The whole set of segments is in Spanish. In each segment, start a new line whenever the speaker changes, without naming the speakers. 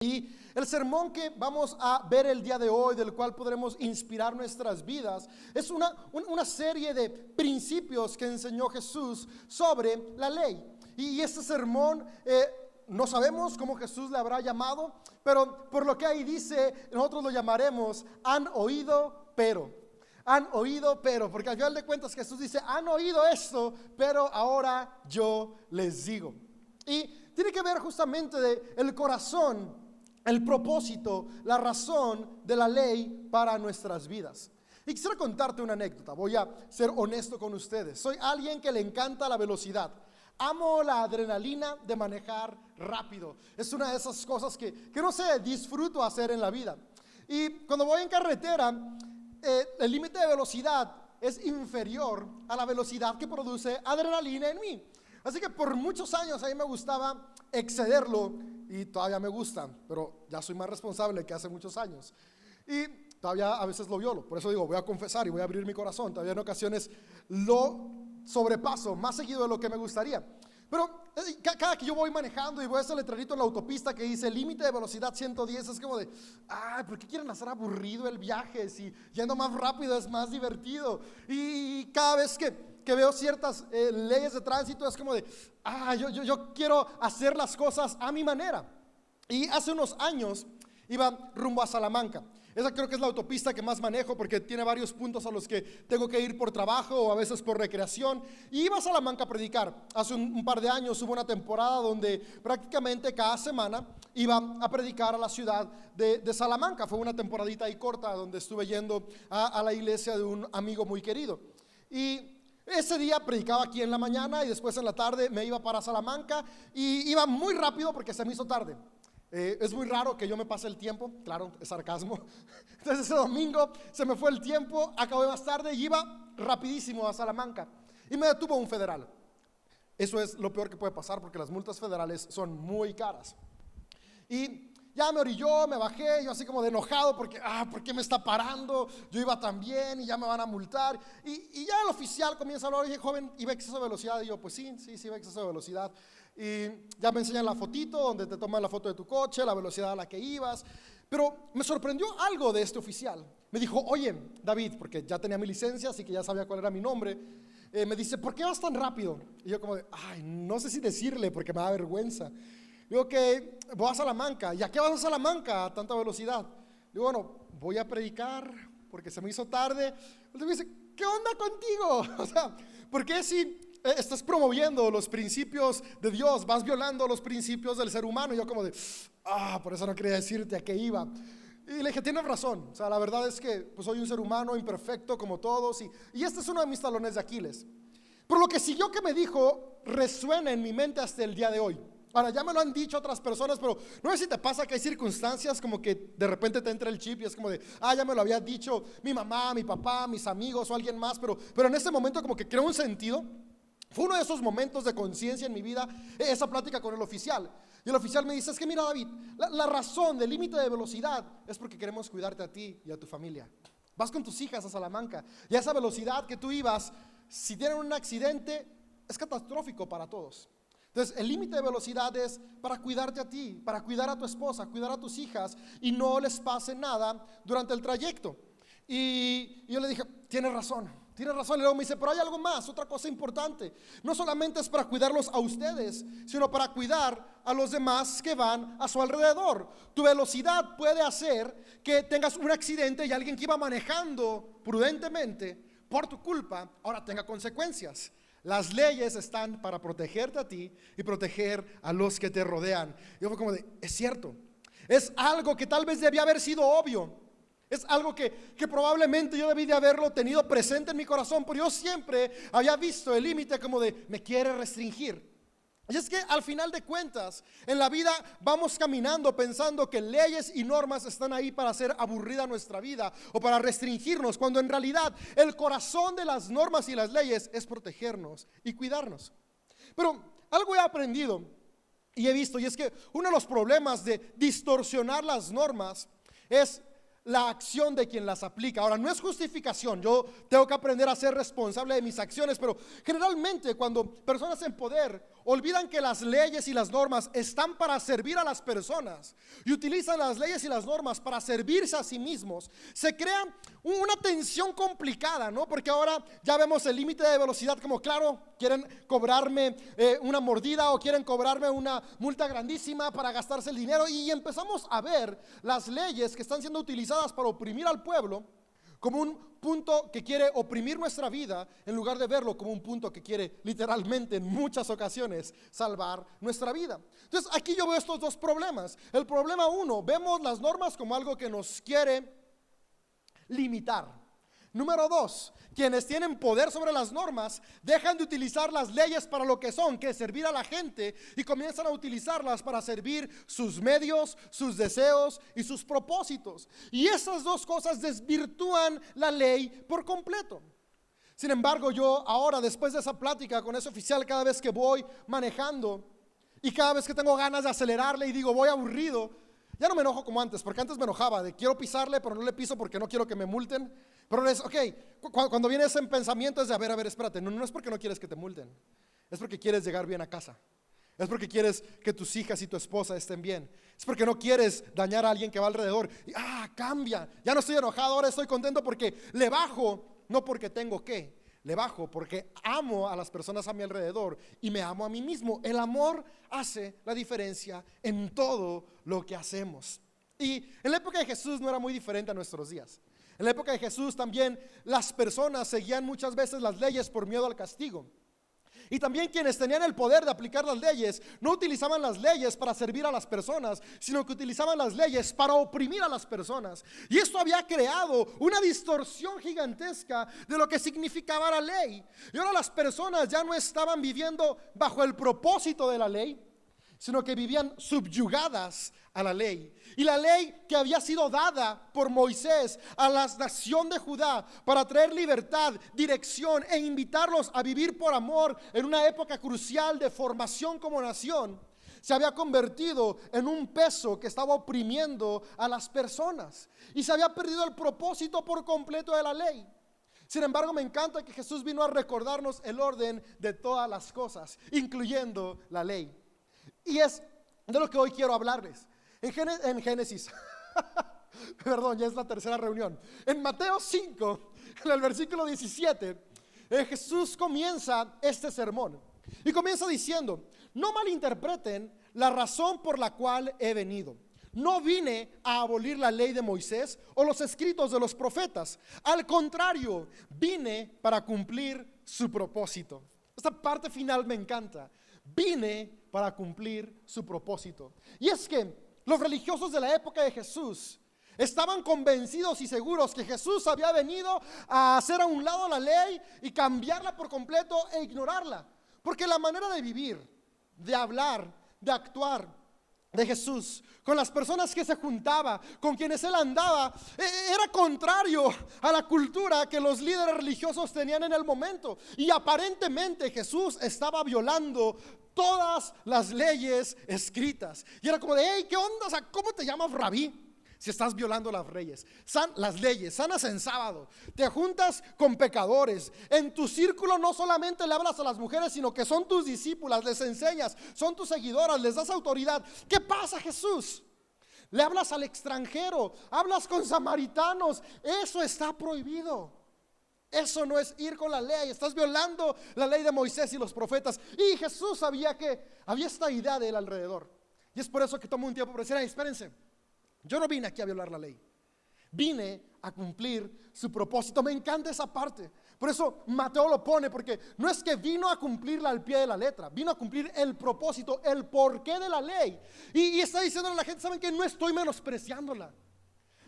Y el sermón que vamos a ver el día de hoy, del cual podremos inspirar nuestras vidas, es una serie de principios que enseñó Jesús sobre la ley. Y este sermón, no sabemos cómo Jesús le habrá llamado, pero por lo que ahí dice, nosotros lo llamaremos han oído, pero. Han oído, pero, porque al final de cuentas Jesús dice, han oído esto, pero ahora yo les digo. Y tiene que ver justamente de el corazón, el propósito, la razón de la ley para nuestras vidas. Y quisiera contarte una anécdota. Voy a ser honesto con ustedes. Soy alguien que le encanta la velocidad. Amo la adrenalina de manejar rápido. Es una de esas cosas que no sé, disfruto hacer en la vida. Y cuando voy en carretera, el límite de velocidad es inferior a la velocidad que produce adrenalina en mí. Así que por muchos años a mí me gustaba excederlo y todavía me gusta, pero ya soy más responsable que hace muchos años. Y todavía a veces lo violo, por eso digo, voy a confesar y voy a abrir mi corazón. Todavía en ocasiones lo sobrepaso más seguido de lo que me gustaría. Pero cada que yo voy manejando y voy a ese letrerito en la autopista que dice límite de velocidad 110, es como de, ¿por qué quieren hacer aburrido el viaje? Si yendo más rápido es más divertido. Y cada vez que veo ciertas leyes de tránsito es como de, yo quiero hacer las cosas a mi manera. Y hace unos años iba rumbo a Salamanca. Esa creo que es la autopista que más manejo porque tiene varios puntos a los que tengo que ir por trabajo o a veces por recreación. Y iba a Salamanca a predicar. Hace un par de años hubo una temporada donde prácticamente cada semana iba a predicar a la ciudad de Salamanca. Fue una temporadita ahí corta donde estuve yendo a la iglesia de un amigo muy querido. Y ese día predicaba aquí en la mañana y después en la tarde me iba para Salamanca y iba muy rápido porque se me hizo tarde. Es muy raro que yo me pase el tiempo, claro, es sarcasmo. Entonces ese domingo se me fue el tiempo, acabé más tarde y iba rapidísimo a Salamanca y me detuvo un federal. Eso es lo peor que puede pasar porque las multas federales son muy caras. Y ya me orilló, me bajé, yo así como de enojado porque, ¿por qué me está parando? Yo iba tan bien y ya me van a multar. Y ya el oficial comienza a hablar, oye joven, ¿iba a exceso de velocidad? Y yo, pues sí, iba a exceso de velocidad. Y ya me enseñan la fotito, donde te toman la foto de tu coche, la velocidad a la que ibas. Pero me sorprendió algo de este oficial. Me dijo, oye, David, porque ya tenía mi licencia, así que ya sabía cuál era mi nombre. Me dice, ¿por qué vas tan rápido? Y yo como de, no sé si decirle porque me da vergüenza. Digo que voy a Salamanca. ¿Y a qué vas a Salamanca a tanta velocidad? Digo, bueno, voy a predicar porque se me hizo tarde. Entonces me dice, ¿qué onda contigo? O sea, ¿por qué si estás promoviendo los principios de Dios, vas violando los principios del ser humano? Y yo como de, por eso no quería decirte a qué iba. Y le dije, tienes razón. O sea, la verdad es que pues, soy un ser humano imperfecto como todos. Y este es uno de mis talones de Aquiles. Pero lo que siguió que me dijo resuena en mi mente hasta el día de hoy. Ahora, ya me lo han dicho otras personas, pero no sé si te pasa que hay circunstancias como que de repente te entra el chip y es como de, ya me lo había dicho mi mamá, mi papá, mis amigos o alguien más, pero en ese momento como que creó un sentido. Fue uno de esos momentos de conciencia en mi vida, esa plática con el oficial. Y el oficial me dice, es que mira David, la razón del límite de velocidad es porque queremos cuidarte a ti y a tu familia. Vas con tus hijas a Salamanca y a esa velocidad que tú ibas, si tienen un accidente, es catastrófico para todos. Entonces el límite de velocidad es para cuidarte a ti, para cuidar a tu esposa, cuidar a tus hijas y no les pase nada durante el trayecto. Y yo le dije, tienes razón. Y luego me dice, pero hay algo más, otra cosa importante. No solamente es para cuidarlos a ustedes, sino para cuidar a los demás que van a su alrededor. Tu velocidad puede hacer que tengas un accidente y alguien que iba manejando prudentemente por tu culpa ahora tenga consecuencias. Las leyes están para protegerte a ti y proteger a los que te rodean. Yo fue como de, es cierto. Es algo que tal vez debía haber sido obvio. Es algo que probablemente yo debí de haberlo tenido presente en mi corazón, pero yo siempre había visto el límite como de, me quiere restringir. Y es que al final de cuentas, en la vida vamos caminando pensando que leyes y normas están ahí para hacer aburrida nuestra vida o para restringirnos, cuando en realidad el corazón de las normas y las leyes es protegernos y cuidarnos. Pero algo he aprendido y he visto, y es que uno de los problemas de distorsionar las normas es la acción de quien las aplica. Ahora, no es justificación, yo tengo que aprender a ser responsable de mis acciones, pero generalmente cuando personas en poder olvidan que las leyes y las normas están para servir a las personas y utilizan las leyes y las normas para servirse a sí mismos, se crea una tensión complicada, ¿no? Porque ahora ya vemos el límite de velocidad como claro, quieren cobrarme una mordida o quieren cobrarme una multa grandísima para gastarse el dinero, y empezamos a ver las leyes que están siendo utilizadas para oprimir al pueblo como un punto que quiere oprimir nuestra vida, en lugar de verlo como un punto que quiere literalmente en muchas ocasiones salvar nuestra vida. Entonces aquí yo veo estos dos problemas. El problema uno, vemos las normas como algo que nos quiere limitar. Número dos, quienes tienen poder sobre las normas dejan de utilizar las leyes para lo que son, que es servir a la gente, y comienzan a utilizarlas para servir sus medios, sus deseos y sus propósitos. Y esas dos cosas desvirtúan la ley por completo. Sin embargo, yo ahora, después de esa plática con ese oficial, cada vez que voy manejando y cada vez que tengo ganas de acelerarle y digo voy aburrido, ya no me enojo como antes, porque antes me enojaba de quiero pisarle, pero no le piso porque no quiero que me multen. Pero es, ok, cuando viene ese pensamiento es de, a ver, espérate, no es porque no quieres que te multen, es porque quieres llegar bien a casa. Es porque quieres que tus hijas y tu esposa estén bien. Es porque no quieres dañar a alguien que va alrededor. Y, cambia, ya no estoy enojado, ahora estoy contento porque le bajo, no porque tengo que. Le bajo porque amo a las personas a mi alrededor y me amo a mí mismo. El amor hace la diferencia en todo lo que hacemos. Y en la época de Jesús no era muy diferente a nuestros días. En la época de Jesús también las personas seguían muchas veces las leyes por miedo al castigo. Y también quienes tenían el poder de aplicar las leyes no utilizaban las leyes para servir a las personas, sino que utilizaban las leyes para oprimir a las personas. Y esto había creado una distorsión gigantesca de lo que significaba la ley. Y ahora las personas ya no estaban viviendo bajo el propósito de la ley, sino que vivían subyugadas a la ley. Y la ley que había sido dada por Moisés a la nación de Judá para traer libertad, dirección e invitarlos a vivir por amor en una época crucial de formación como nación, se había convertido en un peso que estaba oprimiendo a las personas y se había perdido el propósito por completo de la ley. Sin embargo, me encanta que Jesús vino a recordarnos el orden de todas las cosas, incluyendo la ley. Y es de lo que hoy quiero hablarles. En Génesis, perdón, ya es la tercera reunión. En Mateo 5, en el versículo 17, Jesús comienza este sermón. Y comienza diciendo: no malinterpreten la razón por la cual he venido. No vine a abolir la ley de Moisés o los escritos de los profetas. Al contrario, vine para cumplir su propósito. Esta parte final me encanta. Vine para cumplir su propósito. Y es que los religiosos de la época de Jesús estaban convencidos y seguros que Jesús había venido a hacer a un lado la ley y cambiarla por completo e ignorarla. Porque la manera de vivir, de hablar, de actuar de Jesús con las personas que se juntaba, con quienes él andaba, era contrario a la cultura que los líderes religiosos tenían en el momento. Y aparentemente Jesús estaba violando todas las leyes escritas. Y era como de, hey, ¿qué onda? O sea, ¿cómo te llamas rabí? Si estás violando las leyes, sanas en sábado, te juntas con pecadores, en tu círculo no solamente le hablas a las mujeres, sino que son tus discípulas, les enseñas, son tus seguidoras, les das autoridad. ¿Qué pasa, Jesús? Le hablas al extranjero, hablas con samaritanos, eso está prohibido. Eso no es ir con la ley, estás violando la ley de Moisés y los profetas. Y Jesús sabía que había esta idea de él alrededor. Y es por eso que tomó un tiempo para decir, espérense. Yo no vine aquí a violar la ley, vine a cumplir su propósito. Me encanta esa parte. Por eso Mateo lo pone, porque no es que vino a cumplirla al pie de la letra, vino a cumplir el propósito, el porqué de la ley. Y está diciendo a la gente, ¿saben qué? No estoy menospreciándola,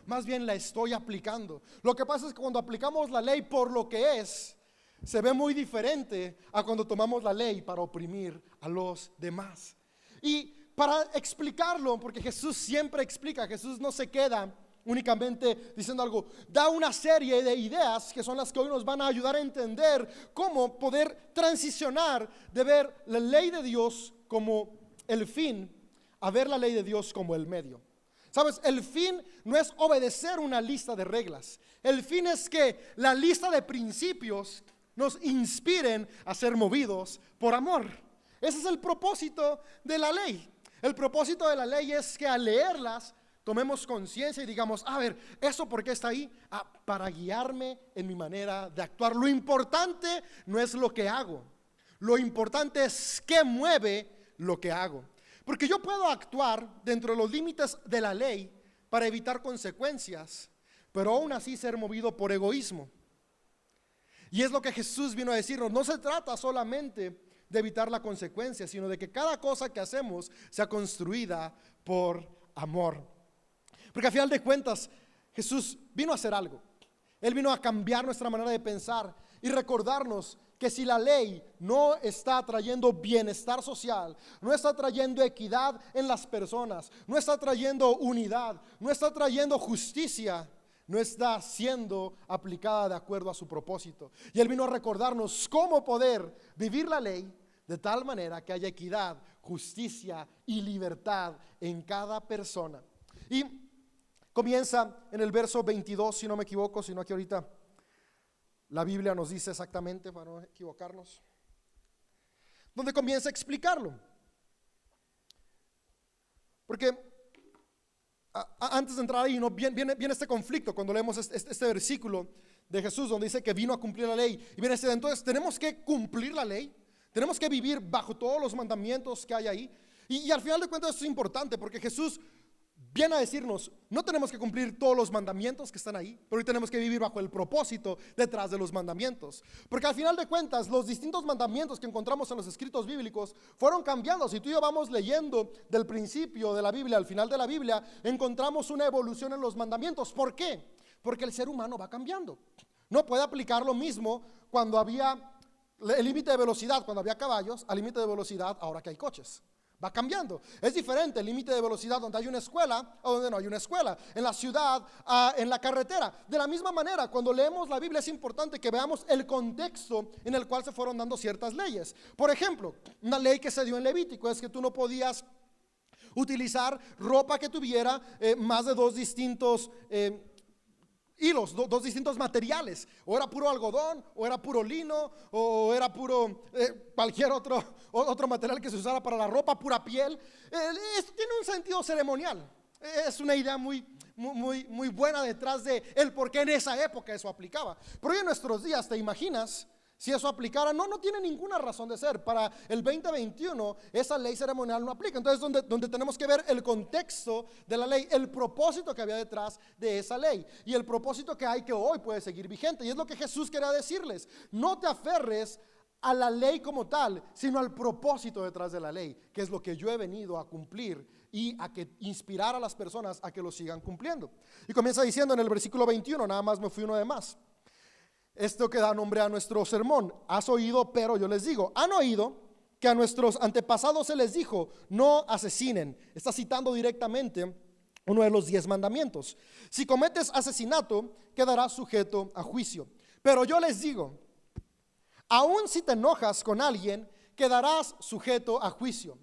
más bien la estoy aplicando. Lo que pasa es que cuando aplicamos la ley por lo que es, se ve muy diferente a cuando tomamos la ley para oprimir a los demás. Y para explicarlo, porque Jesús siempre explica, Jesús no se queda únicamente diciendo algo, da una serie de ideas que son las que hoy nos van a ayudar a entender cómo poder transicionar de ver la ley de Dios como el fin a ver la ley de Dios como el medio. Sabes, el fin no es obedecer una lista de reglas, el fin es que la lista de principios nos inspiren a ser movidos por amor. Ese es el propósito de la ley. El propósito de la ley es que al leerlas tomemos conciencia y digamos, a ver, ¿eso por qué está ahí? Para guiarme en mi manera de actuar. Lo importante no es lo que hago, lo importante es qué mueve lo que hago. Porque yo puedo actuar dentro de los límites de la ley para evitar consecuencias, pero aún así ser movido por egoísmo. Y es lo que Jesús vino a decirnos. No se trata solamente de evitar la consecuencia, sino de que cada cosa que hacemos sea construida por amor. Porque a final de cuentas, Jesús vino a hacer algo. Él vino a cambiar nuestra manera de pensar y recordarnos que si la ley no está trayendo bienestar social, no está trayendo equidad en las personas, no está trayendo unidad, no está trayendo justicia, no está siendo aplicada de acuerdo a su propósito. Y Él vino a recordarnos cómo poder vivir la ley de tal manera que haya equidad, justicia y libertad en cada persona. Y comienza en el verso 22, si no me equivoco, sino que ahorita la Biblia nos dice exactamente, para no equivocarnos, donde comienza a explicarlo. Porque antes de entrar ahí, ¿no? viene este conflicto cuando leemos este versículo de Jesús, donde dice que vino a cumplir la ley. Y viene entonces tenemos que cumplir la ley, tenemos que vivir bajo todos los mandamientos que hay ahí. Y al final de cuentas esto es importante, porque Jesús viene a decirnos, no tenemos que cumplir todos los mandamientos que están ahí, pero hoy tenemos que vivir bajo el propósito detrás de los mandamientos. Porque al final de cuentas, los distintos mandamientos que encontramos en los escritos bíblicos fueron cambiando. Si tú y yo vamos leyendo del principio de la Biblia al final de la Biblia, encontramos una evolución en los mandamientos. ¿Por qué? Porque el ser humano va cambiando. No puede aplicar lo mismo cuando había el límite de velocidad, cuando había caballos, al límite de velocidad ahora que hay coches. Va cambiando. Es diferente el límite de velocidad donde hay una escuela o donde no hay una escuela, en la ciudad, en la carretera. De la misma manera, cuando leemos la Biblia es importante que veamos el contexto en el cual se fueron dando ciertas leyes. Por ejemplo, una ley que se dio en Levítico es que tú no podías utilizar ropa que tuviera más de dos distintos hilos, dos distintos materiales. O era puro algodón, o era puro lino, o era puro cualquier otro material que se usara para la ropa, pura piel. Esto tiene un sentido ceremonial. Es una idea muy buena detrás de el por qué en esa época eso aplicaba. Pero hoy en nuestros días, ¿te imaginas si eso aplicara? No tiene ninguna razón de ser. Para el 2021 esa ley ceremonial no aplica. Entonces donde tenemos que ver el contexto de la ley, el propósito que había detrás de esa ley y el propósito que hay que hoy puede seguir vigente. Y es lo que Jesús quería decirles: no te aferres a la ley como tal, sino al propósito detrás de la ley, que es lo que yo he venido a cumplir y a que inspirar a las personas a que lo sigan cumpliendo. Y comienza diciendo en el versículo 21, nada más me fui uno de más. Esto que da nombre a nuestro sermón: has oído, pero yo les digo. Han oído que a nuestros antepasados se les dijo, no asesinen. Está citando directamente uno de los 10 mandamientos. Si cometes asesinato, quedarás sujeto a juicio. Pero yo les digo, aun si te enojas con alguien, quedarás sujeto a juicio.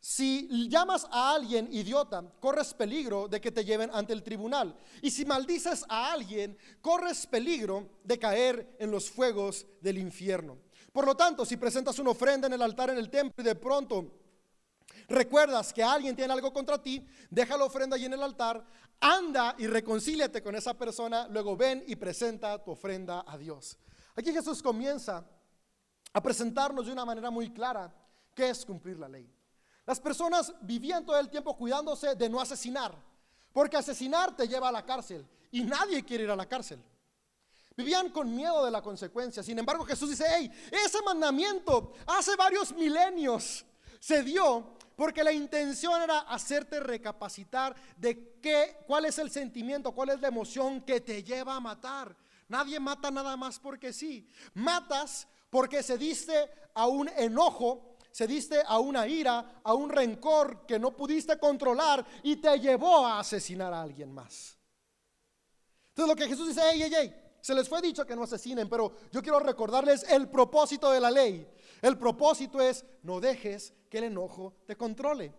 Si llamas a alguien idiota, corres peligro de que te lleven ante el tribunal. Y si maldices a alguien, corres peligro de caer en los fuegos del infierno. Por lo tanto, si presentas una ofrenda en el altar en el templo y de pronto recuerdas que alguien tiene algo contra ti, deja la ofrenda allí en el altar, anda y reconcíliate con esa persona, luego ven y presenta tu ofrenda a Dios. Aquí Jesús comienza a presentarnos de una manera muy clara qué es cumplir la ley. Las personas vivían todo el tiempo cuidándose de no asesinar, porque asesinar te lleva a la cárcel y nadie quiere ir a la cárcel. Vivían con miedo de la consecuencia. Sin embargo, Jesús dice, hey, ese mandamiento hace varios milenios se dio porque la intención era hacerte recapacitar de cuál es el sentimiento, cuál es la emoción que te lleva a matar. Nadie mata nada más porque sí. Matas porque cediste a un enojo, cediste a una ira, a un rencor que no pudiste controlar y te llevó a asesinar a alguien más. Entonces lo que Jesús dice, hey, se les fue dicho que no asesinen, pero yo quiero recordarles el propósito de la ley. El propósito es: no dejes que el enojo te controle.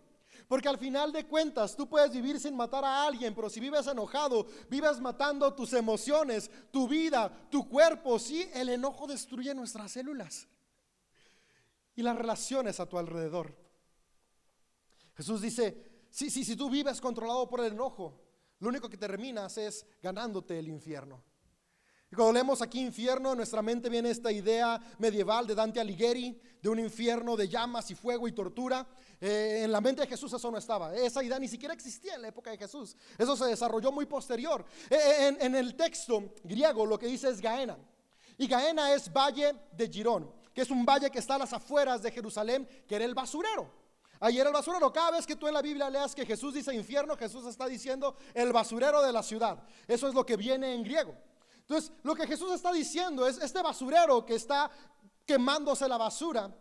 Porque al final de cuentas tú puedes vivir sin matar a alguien, pero si vives enojado, vives matando tus emociones, tu vida, tu cuerpo. Sí, el enojo destruye nuestras células. y las relaciones a tu alrededor. Jesús dice, si tú vives controlado por el enojo, lo único que terminas es ganándote el infierno. Y cuando leemos aquí infierno, en nuestra mente viene esta idea medieval de Dante Alighieri, de un infierno de llamas y fuego y tortura. En la mente de Jesús eso no estaba. Esa idea ni siquiera existía en la época de Jesús. Eso se desarrolló muy posterior. En el texto griego lo que dice es Gaena. Y Gaena es valle de Girón, que es un valle que está a las afueras de Jerusalén, que era el basurero. Ahí era el basurero. Cada vez que tú en la Biblia leas que Jesús dice infierno, Jesús está diciendo el basurero de la ciudad. Eso es lo que viene en griego. Entonces, lo que Jesús está diciendo es este basurero que está quemándose la basura.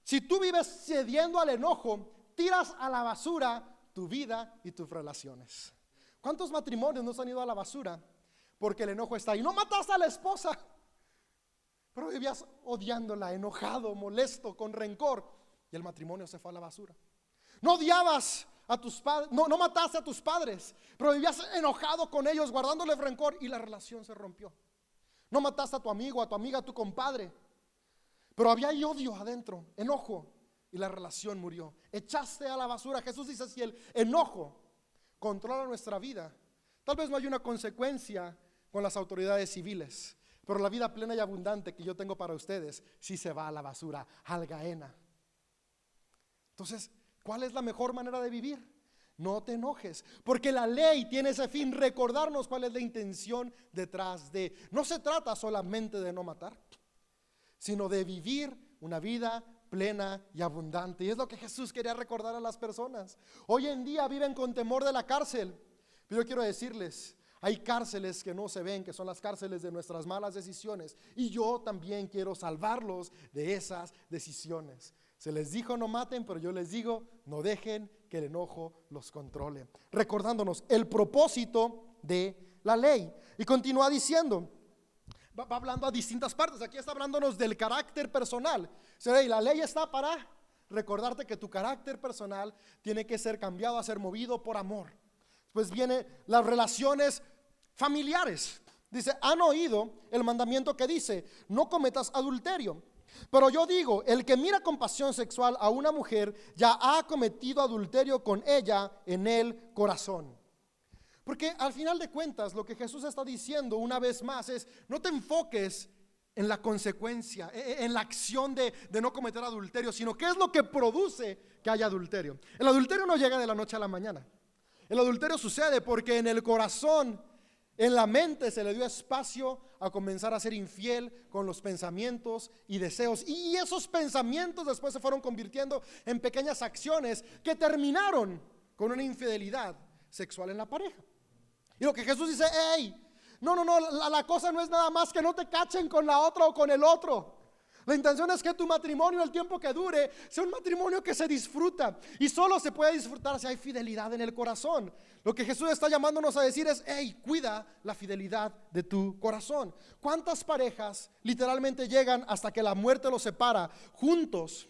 Si tú vives cediendo al enojo, tiras a la basura tu vida y tus relaciones. ¿Cuántos matrimonios no se han ido a la basura porque el enojo está ahí? No mataste a la esposa, pero vivías odiándola, enojado, molesto, con rencor, y el matrimonio se fue a la basura. No odiabas a tus padres, no mataste a tus padres, pero vivías enojado con ellos, guardándole rencor, y la relación se rompió. No mataste a tu amigo, a tu amiga, a tu compadre, pero había ahí odio adentro, enojo, y la relación murió. Echaste a la basura. Jesús dice, si el enojo controla nuestra vida, tal vez no hay una consecuencia con las autoridades civiles, pero la vida plena y abundante que yo tengo para ustedes sí se va a la basura, al Gaena. Entonces, ¿cuál es la mejor manera de vivir? No te enojes, porque la ley tiene ese fin, recordarnos cuál es la intención detrás de. No se trata solamente de no matar, sino de vivir una vida plena y abundante. Y es lo que Jesús quería recordar a las personas. Hoy en día viven con temor de la cárcel, pero yo quiero decirles, hay cárceles que no se ven, que son las cárceles de nuestras malas decisiones, y yo también quiero salvarlos de esas decisiones. Se les dijo no maten, pero yo les digo no dejen que el enojo los controle, recordándonos el propósito de la ley. Y continúa diciendo, va hablando a distintas partes. Aquí está hablándonos del carácter personal. Y la ley está para recordarte que tu carácter personal tiene que ser cambiado a ser movido por amor. Pues viene las relaciones familiares. Dice, han oído el mandamiento que dice, no cometas adulterio. Pero yo digo, el que mira con pasión sexual a una mujer ya ha cometido adulterio con ella en el corazón. Porque al final de cuentas lo que Jesús está diciendo una vez más es, no te enfoques en la consecuencia, en la acción de no cometer adulterio, sino qué es lo que produce que haya adulterio. El adulterio no llega de la noche a la mañana. El adulterio sucede porque en el corazón, en la mente se le dio espacio a comenzar a ser infiel con los pensamientos y deseos, y esos pensamientos después se fueron convirtiendo en pequeñas acciones que terminaron con una infidelidad sexual en la pareja. Y lo que Jesús dice, hey, no, la cosa no es nada más que no te cachen con la otra o con el otro. La intención es que tu matrimonio, el tiempo que dure, sea un matrimonio que se disfruta, y solo se puede disfrutar si hay fidelidad en el corazón. Lo que Jesús está llamándonos a decir es, hey, cuida la fidelidad de tu corazón. ¿Cuántas parejas literalmente llegan hasta que la muerte los separa juntos,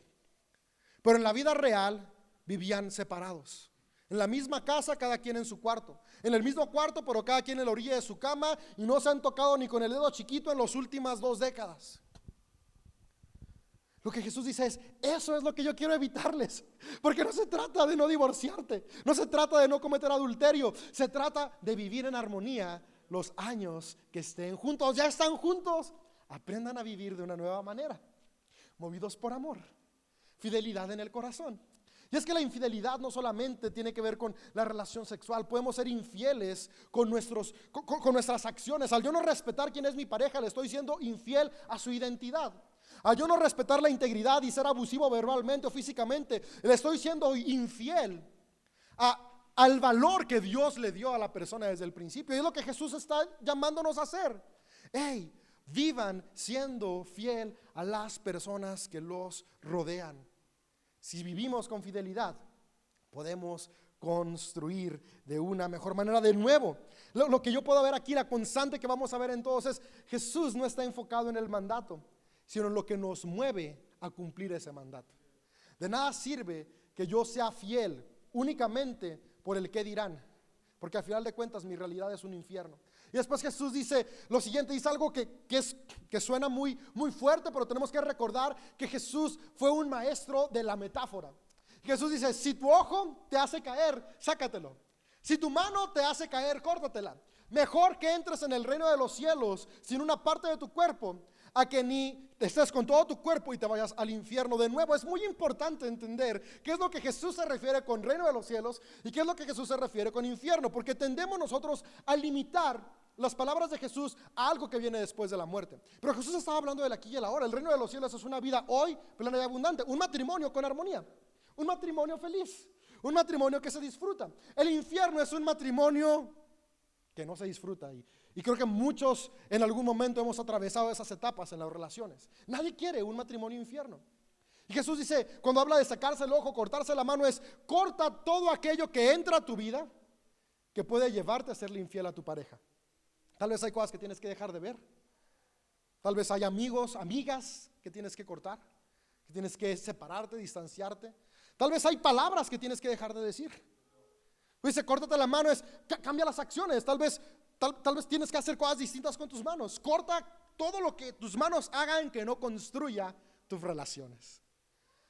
pero en la vida real vivían separados? En la misma casa, cada quien en su cuarto, en el mismo cuarto, pero cada quien en la orilla de su cama, y no se han tocado ni con el dedo chiquito en las últimas 2 décadas. Lo que Jesús dice es, eso es lo que yo quiero evitarles, porque no se trata de no divorciarte, no se trata de no cometer adulterio, se trata de vivir en armonía los años que estén juntos. Ya están juntos, aprendan a vivir de una nueva manera, movidos por amor, fidelidad en el corazón. Y es que la infidelidad no solamente tiene que ver con la relación sexual. Podemos ser infieles con nuestras acciones. Al yo no respetar quién es mi pareja, le estoy siendo infiel a su identidad. Al yo no respetar la integridad y ser abusivo verbalmente o físicamente, le estoy siendo infiel al valor que Dios le dio a la persona desde el principio. Y es lo que Jesús está llamándonos a hacer. Hey, vivan siendo fiel a las personas que los rodean. Si vivimos con fidelidad, podemos construir de una mejor manera. De nuevo, lo que yo puedo ver aquí, la constante que vamos a ver en todos es, Jesús no está enfocado en el mandato, sino en lo que nos mueve a cumplir ese mandato. De nada sirve que yo sea fiel únicamente por el qué dirán, porque al final de cuentas mi realidad es un infierno. Y después Jesús dice lo siguiente, dice algo que suena muy fuerte, pero tenemos que recordar que Jesús fue un maestro de la metáfora. Jesús dice, si tu ojo te hace caer, sácatelo. Si tu mano te hace caer, córtatela. Mejor que entres en el reino de los cielos sin una parte de tu cuerpo, a que ni estés con todo tu cuerpo y te vayas al infierno. De nuevo, es muy importante entender qué es lo que Jesús se refiere con reino de los cielos y qué es lo que Jesús se refiere con infierno, porque tendemos nosotros a limitar las palabras de Jesús a algo que viene después de la muerte. Pero Jesús estaba hablando del aquí y el ahora. El reino de los cielos es una vida hoy plena y abundante, un matrimonio con armonía, un matrimonio feliz, un matrimonio que se disfruta. El infierno es un matrimonio que no se disfruta, y creo que muchos en algún momento hemos atravesado esas etapas en las relaciones. Nadie quiere un matrimonio infierno. Y Jesús dice, cuando habla de sacarse el ojo, cortarse la mano, es corta todo aquello que entra a tu vida que puede llevarte a serle infiel a tu pareja. Tal vez hay cosas que tienes que dejar de ver. Tal vez hay amigos, amigas que tienes que cortar, que tienes que separarte, distanciarte. Tal vez hay palabras que tienes que dejar de decir. Dice, córtate la mano, es cambia las acciones. Tal vez tienes que hacer cosas distintas con tus manos. Corta todo lo que tus manos hagan que no construya tus relaciones.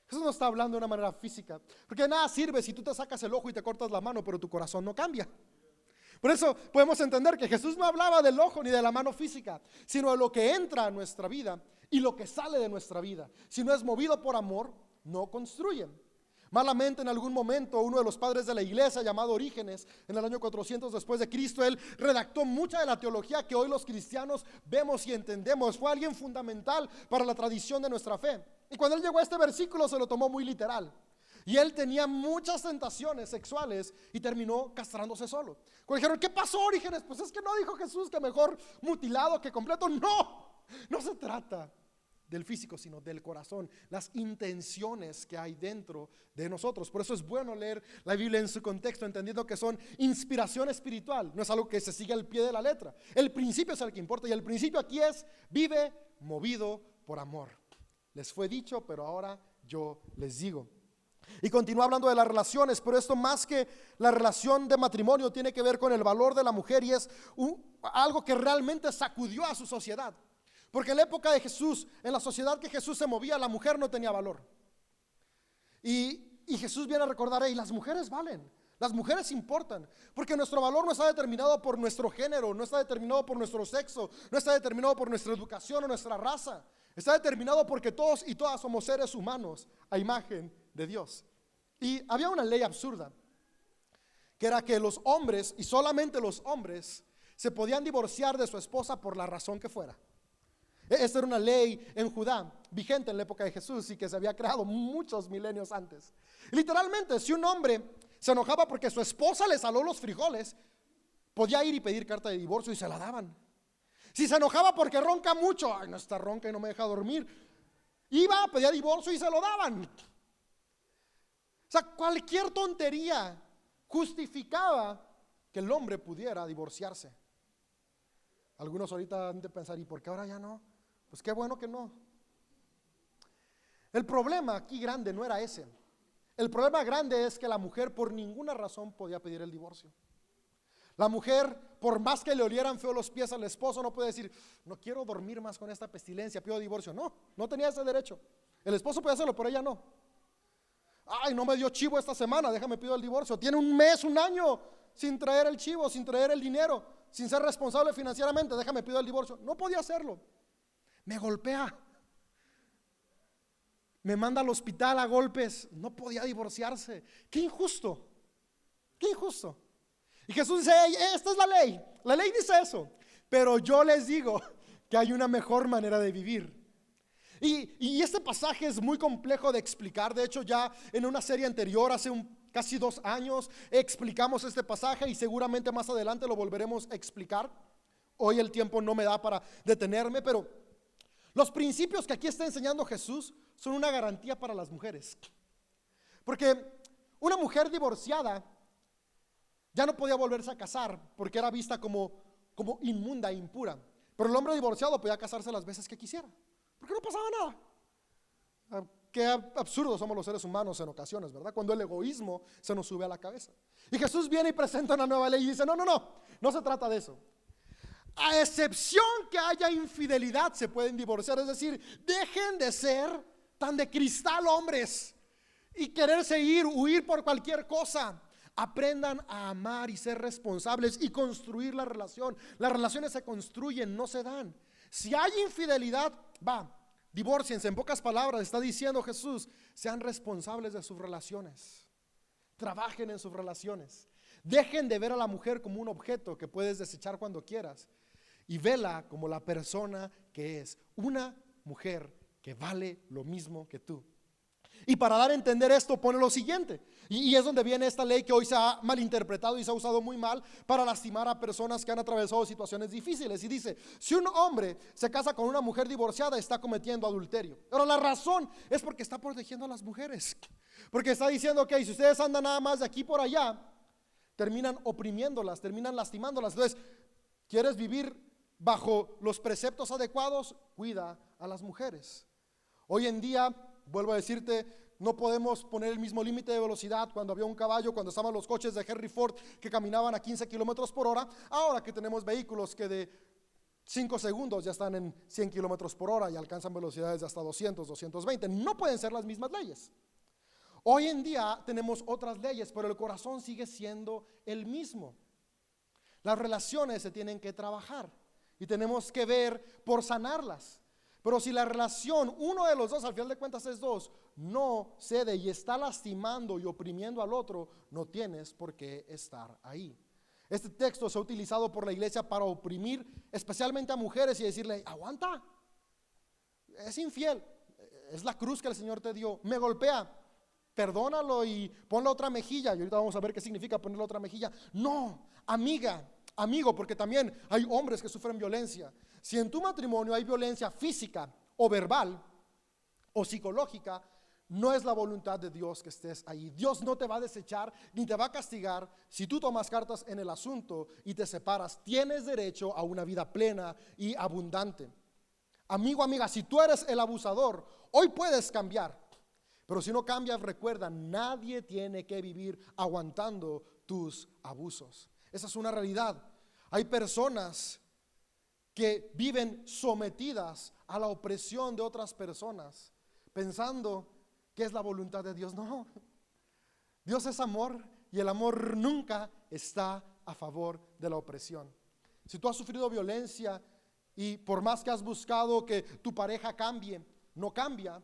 Jesús no está hablando de una manera física, porque de nada sirve si tú te sacas el ojo y te cortas la mano, pero tu corazón no cambia. Por eso podemos entender que Jesús no hablaba del ojo ni de la mano física, sino de lo que entra a nuestra vida y lo que sale de nuestra vida. Si no es movido por amor, no construye. Malamente en algún momento uno de los padres de la iglesia, llamado Orígenes, en el año 400 después de Cristo, él redactó mucha de la teología que hoy los cristianos vemos y entendemos. Fue alguien fundamental para la tradición de nuestra fe. Y cuando él llegó a este versículo se lo tomó muy literal. Y él tenía muchas tentaciones sexuales y terminó castrándose solo. Cuando dijeron, ¿qué pasó, Orígenes? Pues es que no dijo Jesús que mejor mutilado que completo. No se trata del físico, sino del corazón, las intenciones que hay dentro de nosotros. Por eso es bueno leer la Biblia en su contexto, entendiendo que son inspiración espiritual, no es algo que se sigue al pie de la letra. El principio es el que importa, y el principio aquí es: vive movido por amor. Les fue dicho, pero ahora yo les digo. Y continúa hablando de las relaciones, pero esto más que la relación de matrimonio tiene que ver con el valor de la mujer, y es algo que realmente sacudió a su sociedad. Porque en la época de Jesús, en la sociedad que Jesús se movía, la mujer no tenía valor. Y Jesús viene a recordar, las mujeres valen, las mujeres importan, porque nuestro valor no está determinado por nuestro género, no está determinado por nuestro sexo, no está determinado por nuestra educación o nuestra raza. Está determinado porque todos y todas somos seres humanos a imagen de Dios. Y había una ley absurda, que era que los hombres, y solamente los hombres, se podían divorciar de su esposa por la razón que fuera. Esta era una ley en Judá, vigente en la época de Jesús y que se había creado muchos milenios antes. Literalmente, si un hombre se enojaba porque su esposa le saló los frijoles, podía ir y pedir carta de divorcio y se la daban. Si se enojaba porque ronca mucho, no está ronca y no me deja dormir, iba, pedía divorcio y se lo daban. O sea, cualquier tontería justificaba que el hombre pudiera divorciarse. Algunos ahorita han de pensar, ¿y por qué ahora ya no? Pues qué bueno que no. El problema aquí grande no era ese. El problema grande es que la mujer por ninguna razón podía pedir el divorcio. La mujer, por más que le olieran feo los pies al esposo, no puede decir, no quiero dormir más con esta pestilencia, pido divorcio. No tenía ese derecho. El esposo puede hacerlo, pero ella no. Ay, no me dio chivo esta semana, déjame pido el divorcio. Tiene un mes, un año sin traer el chivo, sin traer el dinero, sin ser responsable financieramente, déjame pido el divorcio. No podía hacerlo. Me golpea, me manda al hospital a golpes, no podía divorciarse. Qué injusto, qué injusto. Y Jesús dice, esta es la ley dice eso, pero yo les digo que hay una mejor manera de vivir. Y este pasaje es muy complejo de explicar. De hecho, ya en una serie anterior, hace casi 2 años, explicamos este pasaje y seguramente más adelante lo volveremos a explicar. Hoy el tiempo no me da para detenerme, pero los principios que aquí está enseñando Jesús son una garantía para las mujeres. Porque una mujer divorciada ya no podía volverse a casar porque era vista como inmunda e impura. Pero el hombre divorciado podía casarse las veces que quisiera, porque no pasaba nada. qué absurdos somos los seres humanos en ocasiones, ¿verdad? Cuando el egoísmo se nos sube a la cabeza. Y Jesús viene y presenta una nueva ley y dice, no se trata de eso. A excepción que haya infidelidad, se pueden divorciar. Es decir, dejen de ser tan de cristal, hombres, y quererse huir por cualquier cosa. Aprendan a amar y ser responsables y construir la relación. Las relaciones se construyen, no se dan. Si hay infidelidad, divórciense. En pocas palabras está diciendo Jesús, sean responsables de sus relaciones. Trabajen en sus relaciones. Dejen de ver a la mujer como un objeto que puedes desechar cuando quieras, y vela como la persona que es, una mujer que vale lo mismo que tú. Y para dar a entender esto pone lo siguiente, y es donde viene esta ley que hoy se ha malinterpretado y se ha usado muy mal para lastimar a personas que han atravesado situaciones difíciles. Y dice, si un hombre se casa con una mujer divorciada, está cometiendo adulterio. Pero la razón es porque está protegiendo a las mujeres, porque está diciendo, ok, si ustedes andan nada más de aquí por allá, terminan oprimiéndolas, terminan lastimándolas. Entonces, ¿quieres vivir bajo los preceptos adecuados? Cuida a las mujeres. Hoy en día, vuelvo a decirte, no podemos poner el mismo límite de velocidad cuando había un caballo, cuando estaban los coches de Henry Ford que caminaban a 15 kilómetros por hora. Ahora que tenemos vehículos que de 5 segundos ya están en 100 kilómetros por hora y alcanzan velocidades de hasta 200, 220. No pueden ser las mismas leyes. Hoy en día tenemos otras leyes, pero el corazón sigue siendo el mismo. Las relaciones se tienen que trabajar y tenemos que ver por sanarlas. Pero si la relación, uno de los dos, al final de cuentas es dos, no cede y está lastimando y oprimiendo al otro, no tienes por qué estar ahí. Este texto se ha utilizado por la iglesia para oprimir especialmente a mujeres y decirle, aguanta, es infiel, es la cruz que el Señor te dio, me golpea, perdónalo y pon la otra mejilla. Y ahorita vamos a ver qué significa poner la otra mejilla. No, amiga, amigo, porque también hay hombres que sufren violencia. Si en tu matrimonio hay violencia física o verbal o psicológica, no es la voluntad de Dios que estés ahí. Dios no te va a desechar ni te va a castigar si tú tomas cartas en el asunto y te separas. Tienes derecho a una vida plena y abundante. Amigo, amiga, si tú eres el abusador, hoy puedes cambiar. Pero si no cambias, recuerda, nadie tiene que vivir aguantando tus abusos. Esa es una realidad. Hay personas que viven sometidas a la opresión de otras personas, pensando que es la voluntad de Dios. No, Dios es amor y el amor nunca está a favor de la opresión. Si tú has sufrido violencia y por más que has buscado que tu pareja cambie, no cambia,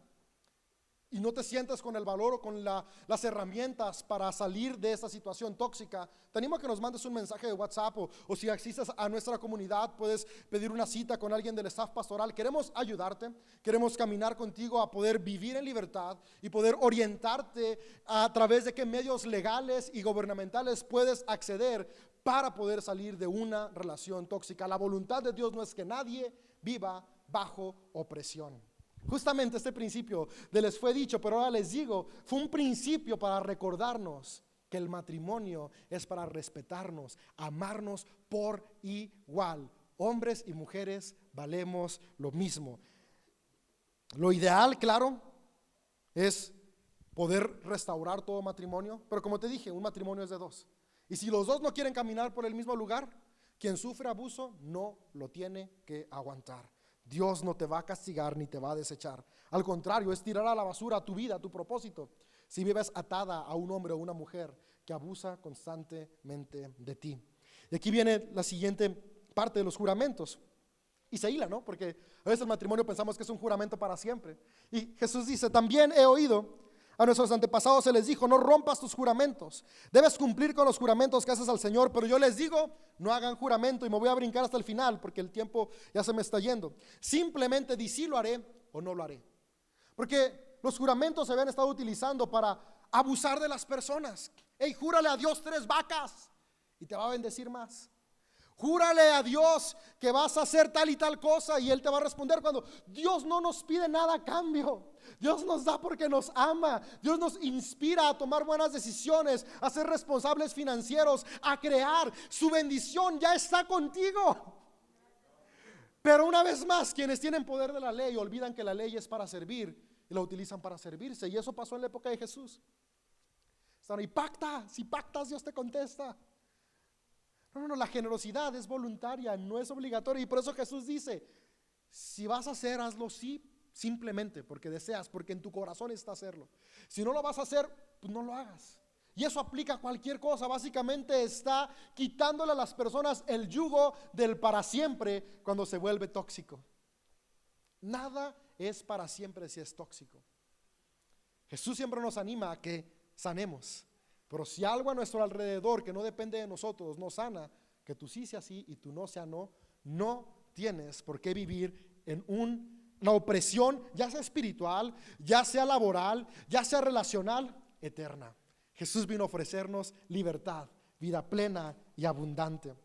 y no te sientes con el valor o con las herramientas para salir de esta situación tóxica, te animo a que nos mandes un mensaje de WhatsApp o si asistes a nuestra comunidad, puedes pedir una cita con alguien del staff pastoral. Queremos ayudarte, queremos caminar contigo a poder vivir en libertad y poder orientarte a través de qué medios legales y gubernamentales puedes acceder para poder salir de una relación tóxica. La voluntad de Dios no es que nadie viva bajo opresión. Justamente este principio les fue dicho, pero ahora les digo, fue un principio para recordarnos que el matrimonio es para respetarnos, amarnos por igual. Hombres y mujeres valemos lo mismo. Lo ideal, claro, es poder restaurar todo matrimonio, pero como te dije, un matrimonio es de dos. Y si los dos no quieren caminar por el mismo lugar, quien sufre abuso no lo tiene que aguantar. Dios no te va a castigar ni te va a desechar. Al contrario, es tirar a la basura tu vida, tu propósito, si vives atada a un hombre o una mujer que abusa constantemente de ti. Y aquí viene la siguiente parte de los juramentos. Y se hila, ¿no? Porque a veces el matrimonio pensamos que es un juramento para siempre. Y Jesús dice, también he oído, a nuestros antepasados se les dijo, no rompas tus juramentos, debes cumplir con los juramentos que haces al Señor, pero yo les digo, no hagan juramento. Y me voy a brincar hasta el final porque el tiempo ya se me está yendo. Simplemente di sí lo haré o no lo haré. Porque los juramentos se habían estado utilizando para abusar de las personas. Hey, júrale a Dios 3 vacas y te va a bendecir más. Júrale a Dios que vas a hacer tal y tal cosa y Él te va a responder. Cuando Dios no nos pide nada a cambio, Dios nos da porque nos ama. Dios nos inspira a tomar buenas decisiones, a ser responsables financieros, a crear. Su bendición ya está contigo. Pero una vez más, quienes tienen poder de la ley olvidan que la ley es para servir y la utilizan para servirse. Y eso pasó en la época de Jesús. Están ahí, pacta, si pactas Dios te contesta. No, la generosidad es voluntaria, no es obligatoria. Y por eso Jesús dice, si vas a hacer, hazlo simplemente porque deseas, porque en tu corazón está hacerlo. Si no lo vas a hacer, pues no lo hagas. Y eso aplica a cualquier cosa. Básicamente está quitándole a las personas el yugo del para siempre cuando se vuelve tóxico. Nada es para siempre si es tóxico. Jesús siempre nos anima a que sanemos. Pero si algo a nuestro alrededor que no depende de nosotros no sana, que tú sí sea sí y tú no sea no, no tienes por qué vivir en una opresión, ya sea espiritual, ya sea laboral, ya sea relacional, eterna. Jesús vino a ofrecernos libertad, vida plena y abundante.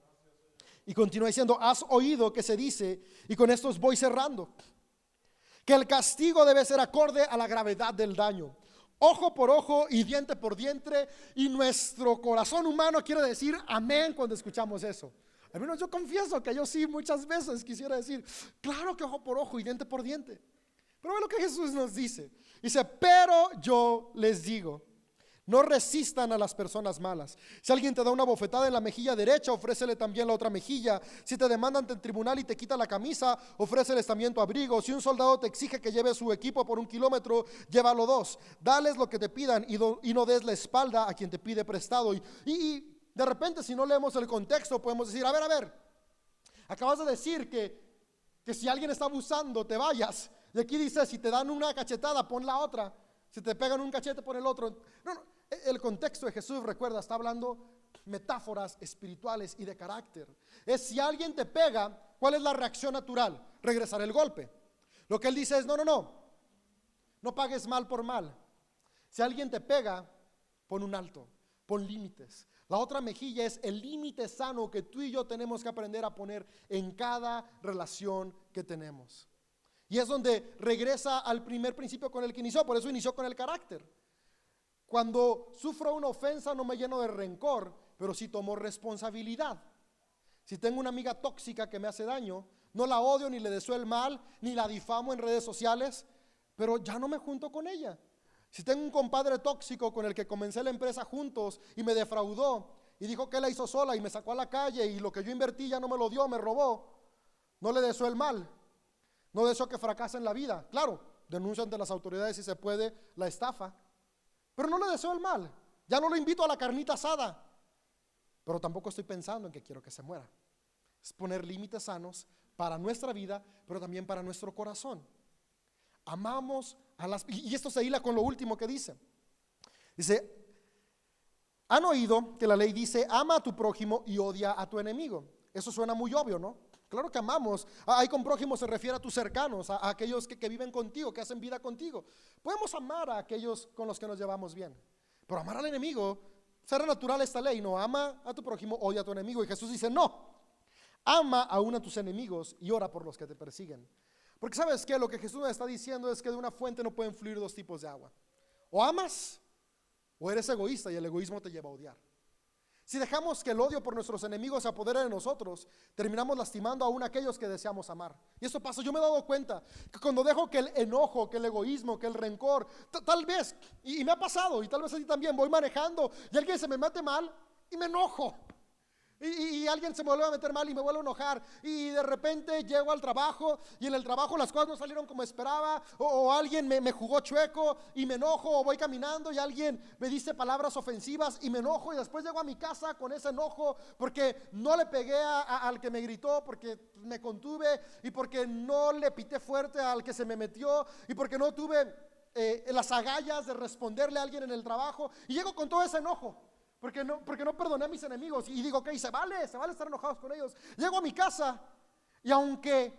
Y continúa diciendo, has oído que se dice, y con esto voy cerrando, que el castigo debe ser acorde a la gravedad del daño. Ojo por ojo y diente por diente. Y nuestro corazón humano quiere decir amén cuando escuchamos eso. Al menos yo confieso que yo sí muchas veces quisiera decir, claro que ojo por ojo y diente por diente. Pero ve lo que Jesús nos dice. Dice, pero yo les digo, no resistan a las personas malas. Si alguien te da una bofetada en la mejilla derecha, ofrécele también la otra mejilla. Si te demandan ante el tribunal y te quita la camisa, ofréceles también tu abrigo. Si un soldado te exige que lleves su equipo por 1 kilómetro, llévalo 2. Dales lo que te pidan y no des la espalda a quien te pide prestado. Y de repente, si no leemos el contexto, podemos decir, a ver, acabas de decir que si alguien está abusando, te vayas. Y aquí dice, si te dan una cachetada, pon la otra. Si te pegan un cachete, pon el otro. No, el contexto de Jesús, recuerda, está hablando metáforas espirituales y de carácter. Es si alguien te pega, ¿cuál es la reacción natural? Regresar el golpe. Lo que él dice es, no pagues mal por mal. Si alguien te pega, pon un alto, pon límites. La otra mejilla es el límite sano que tú y yo tenemos que aprender a poner en cada relación que tenemos. Y es donde regresa al primer principio con el que inició. Por eso inició con el carácter. Cuando sufro una ofensa no me lleno de rencor, pero sí tomo responsabilidad. Si tengo una amiga tóxica que me hace daño, no la odio ni le deseo el mal, ni la difamo en redes sociales, pero ya no me junto con ella. Si tengo un compadre tóxico con el que comencé la empresa juntos y me defraudó y dijo que la hizo sola y me sacó a la calle y lo que yo invertí ya no me lo dio, me robó, no le deseo el mal, no deseo que fracase en la vida. Claro, denuncia ante las autoridades si se puede la estafa, pero no le deseo el mal. Ya no lo invito a la carnita asada, pero tampoco estoy pensando en que quiero que se muera. Es poner límites sanos para nuestra vida, pero también para nuestro corazón. Amamos a las... Y esto se hila con lo último que dice. Dice, han oído que la ley dice, ama a tu prójimo y odia a tu enemigo. Eso suena muy obvio, ¿no? Claro que amamos. Ahí con prójimo se refiere a tus cercanos, a aquellos que viven contigo, que hacen vida contigo. Podemos amar a aquellos con los que nos llevamos bien, pero amar al enemigo, será natural esta ley, no, ama a tu prójimo, odia a tu enemigo. Y Jesús dice, no, ama aún a tus enemigos y ora por los que te persiguen. Porque ¿sabes qué? Lo que Jesús nos está diciendo es que de una fuente no pueden fluir dos tipos de agua. O amas o eres egoísta, y el egoísmo te lleva a odiar. Si dejamos que el odio por nuestros enemigos se apodere de nosotros, terminamos lastimando aún a aquellos que deseamos amar. Y eso pasa, yo me he dado cuenta que cuando dejo que el enojo, que el egoísmo, que el rencor, tal vez, y me ha pasado, y tal vez a ti también, voy manejando y alguien se me mete mal y me enojo. Y alguien se me vuelve a meter mal y me vuelve a enojar. Y de repente llego al trabajo y en el trabajo las cosas no salieron como esperaba. O alguien me jugó chueco y me enojo. O voy caminando y alguien me dice palabras ofensivas y me enojo. Y después llego a mi casa con ese enojo porque no le pegué al que me gritó, porque me contuve y porque no le pité fuerte al que se me metió y porque no tuve las agallas de responderle a alguien en el trabajo. Y llego con todo ese enojo. Porque no perdoné a mis enemigos. Y digo, ok, se vale estar enojados con ellos. Llego a mi casa y aunque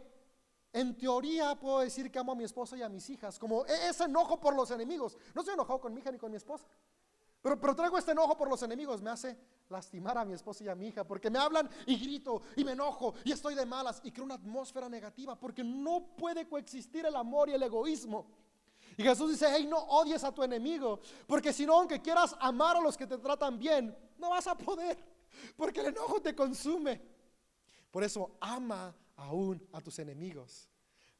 en teoría puedo decir que amo a mi esposa y a mis hijas, como ese enojo por los enemigos, no estoy enojado con mi hija ni con mi esposa, pero traigo este enojo por los enemigos, me hace lastimar a mi esposa y a mi hija, porque me hablan y grito y me enojo y estoy de malas y creo una atmósfera negativa, porque no puede coexistir el amor y el egoísmo. Y Jesús dice, hey, no odies a tu enemigo, porque si no, aunque quieras amar a los que te tratan bien, no vas a poder, porque el enojo te consume. Por eso ama aún a tus enemigos,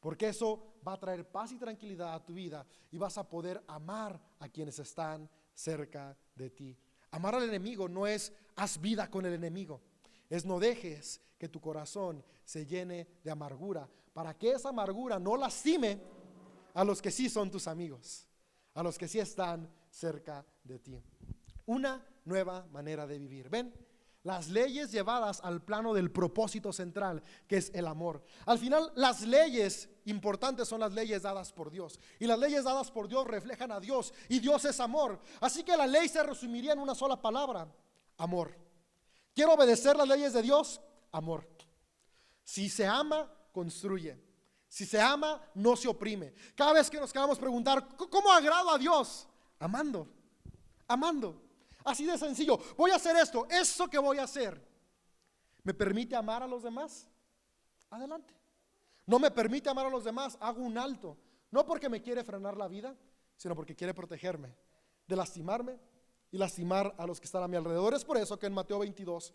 porque eso va a traer paz y tranquilidad a tu vida y vas a poder amar a quienes están cerca de ti. Amar al enemigo no es haz vida con el enemigo, es no dejes que tu corazón se llene de amargura, para que esa amargura no lastime a los que sí son tus amigos, a los que sí están cerca de ti. Una nueva manera de vivir. ¿Ven? Las leyes llevadas al plano del propósito central, que es el amor. Al final, las leyes importantes son las leyes dadas por Dios. Y las leyes dadas por Dios reflejan a Dios. Y Dios es amor. Así que la ley se resumiría en una sola palabra: amor. ¿Quiero obedecer las leyes de Dios? Amor. Si se ama, construye. Si se ama, no se oprime. Cada vez que nos queramos preguntar, ¿cómo agrado a Dios? Amando. Amando. Así de sencillo. Voy a hacer esto. Eso que voy a hacer, ¿me permite amar a los demás? Adelante. No me permite amar a los demás, hago un alto. No porque me quiere frenar la vida, sino porque quiere protegerme de lastimarme y lastimar a los que están a mi alrededor. Es por eso que en Mateo 22,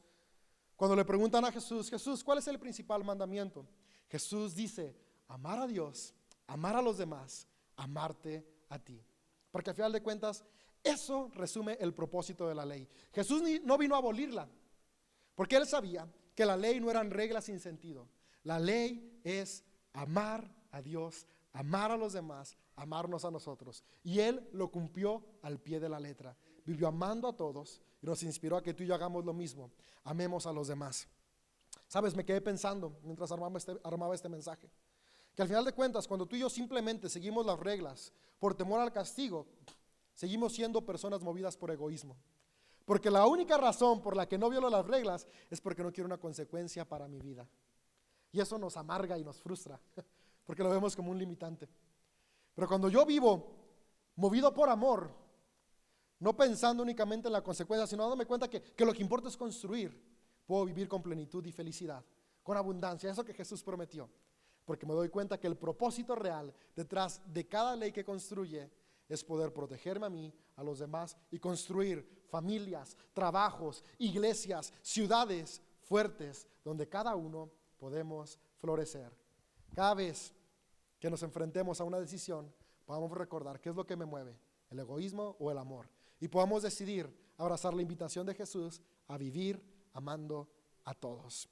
cuando le preguntan a Jesús, Jesús, ¿cuál es el principal mandamiento? Jesús dice: amar a Dios, amar a los demás, amarte a ti. Porque al final de cuentas, eso resume el propósito de la ley. Jesús no vino a abolirla, porque Él sabía que la ley no eran reglas sin sentido. La ley es amar a Dios, amar a los demás, amarnos a nosotros. Y Él lo cumplió al pie de la letra. Vivió amando a todos y nos inspiró a que tú y yo hagamos lo mismo. Amemos a los demás. Sabes, me quedé pensando mientras armaba este mensaje, que al final de cuentas, cuando tú y yo simplemente seguimos las reglas por temor al castigo, seguimos siendo personas movidas por egoísmo. Porque la única razón por la que no violo las reglas es porque no quiero una consecuencia para mi vida. Y eso nos amarga y nos frustra, porque lo vemos como un limitante. Pero cuando yo vivo movido por amor, no pensando únicamente en la consecuencia, sino dándome cuenta que lo que importa es construir, puedo vivir con plenitud y felicidad, con abundancia, eso que Jesús prometió. Porque me doy cuenta que el propósito real detrás de cada ley que construye es poder protegerme a mí, a los demás, y construir familias, trabajos, iglesias, ciudades fuertes, donde cada uno podemos florecer. Cada vez que nos enfrentemos a una decisión, podamos recordar qué es lo que me mueve, el egoísmo o el amor, y podamos decidir abrazar la invitación de Jesús a vivir amando a todos.